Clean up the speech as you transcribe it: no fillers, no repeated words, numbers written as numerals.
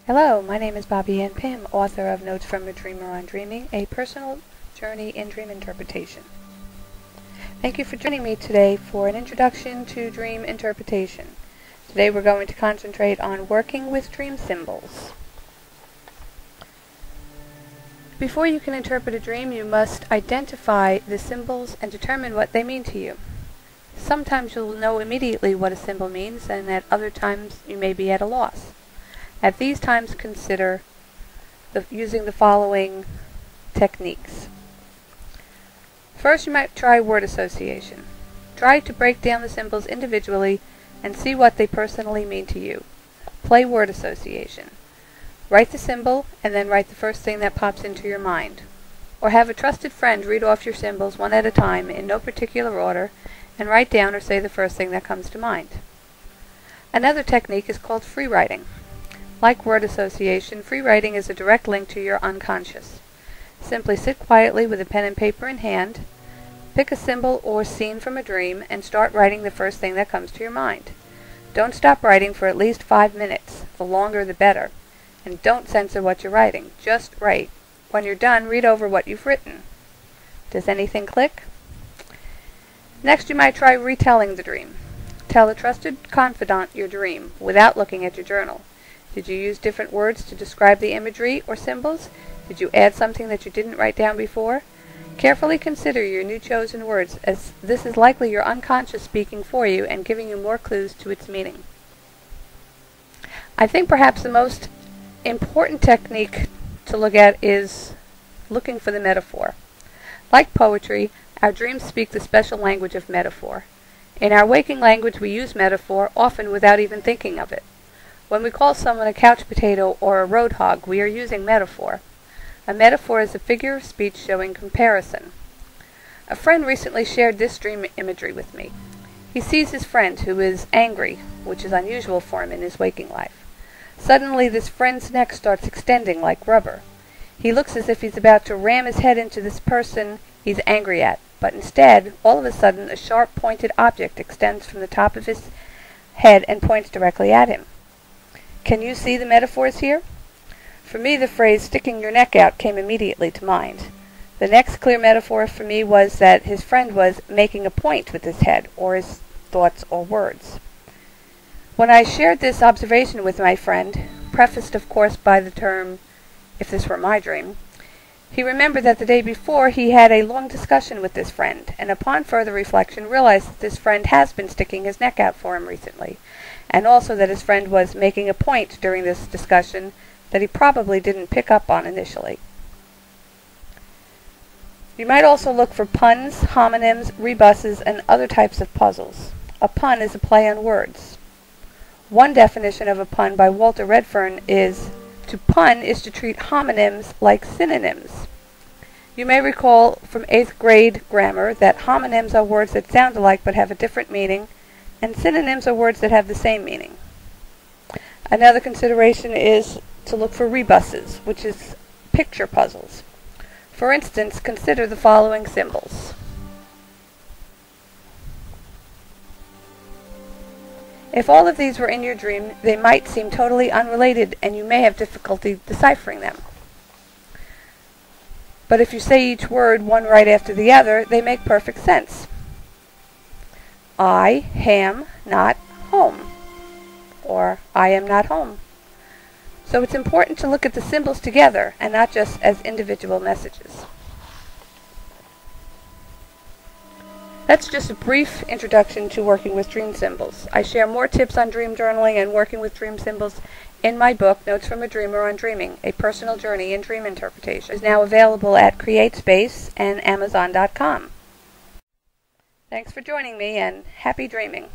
Hello, my name is Bobby Ann Pym, author of Notes from a Dreamer on Dreaming, a personal journey in dream interpretation. Thank you for joining me today for an introduction to dream interpretation. Today we're going to concentrate on working with dream symbols. Before you can interpret a dream, you must identify the symbols and determine what they mean to you. Sometimes you'll know immediately what a symbol means, and at other times you may be at a loss. At these times, consider using the following techniques. First, you might try word association. Try to break down the symbols individually and see what they personally mean to you. Play word association. Write the symbol and then write the first thing that pops into your mind. Or have a trusted friend read off your symbols one at a time in no particular order and write down or say the first thing that comes to mind. Another technique is called free writing. Like word association, free writing is a direct link to your unconscious. Simply sit quietly with a pen and paper in hand, pick a symbol or scene from a dream, and start writing the first thing that comes to your mind. Don't stop writing for at least 5 minutes. The longer the better. And don't censor what you're writing. Just write. When you're done, read over what you've written. Does anything click? Next, you might try retelling the dream. Tell a trusted confidant your dream without looking at your journal. Did you use different words to describe the imagery or symbols? Did you add something that you didn't write down before? Carefully consider your new chosen words, as this is likely your unconscious speaking for you and giving you more clues to its meaning. I think perhaps the most important technique to look at is looking for the metaphor. Like poetry, our dreams speak the special language of metaphor. In our waking language, we use metaphor, often without even thinking of it. When we call someone a couch potato or a road hog, we are using metaphor. A metaphor is a figure of speech showing comparison. A friend recently shared this dream imagery with me. He sees his friend who is angry, which is unusual for him in his waking life. Suddenly, this friend's neck starts extending like rubber. He looks as if he's about to ram his head into this person he's angry at, but instead, all of a sudden, a sharp pointed object extends from the top of his head and points directly at him. Can you see the metaphors here? For me, the phrase sticking your neck out came immediately to mind. The next clear metaphor for me was that his friend was making a point with his head, or his thoughts or words. When I shared this observation with my friend, prefaced of course by the term, "if this were my dream," he remembered that the day before he had a long discussion with this friend, and upon further reflection realized that this friend has been sticking his neck out for him recently, and also that his friend was making a point during this discussion that he probably didn't pick up on initially. You might also look for puns, homonyms, rebuses, and other types of puzzles. A pun is a play on words. One definition of a pun by Walter Redfern is, to pun is to treat homonyms like synonyms. You may recall from 8th grade grammar that homonyms are words that sound alike but have a different meaning, and synonyms are words that have the same meaning. Another consideration is to look for rebuses, which is picture puzzles. For instance, consider the following symbols. If all of these were in your dream, they might seem totally unrelated and you may have difficulty deciphering them. But if you say each word one right after the other, they make perfect sense. I am not home, or I am not home. So it's important to look at the symbols together and not just as individual messages. That's just a brief introduction to working with dream symbols. I share more tips on dream journaling and working with dream symbols in my book, Notes from a Dreamer on Dreaming, a personal journey in dream interpretation. It is now available at CreateSpace and Amazon.com. Thanks for joining me, and happy dreaming.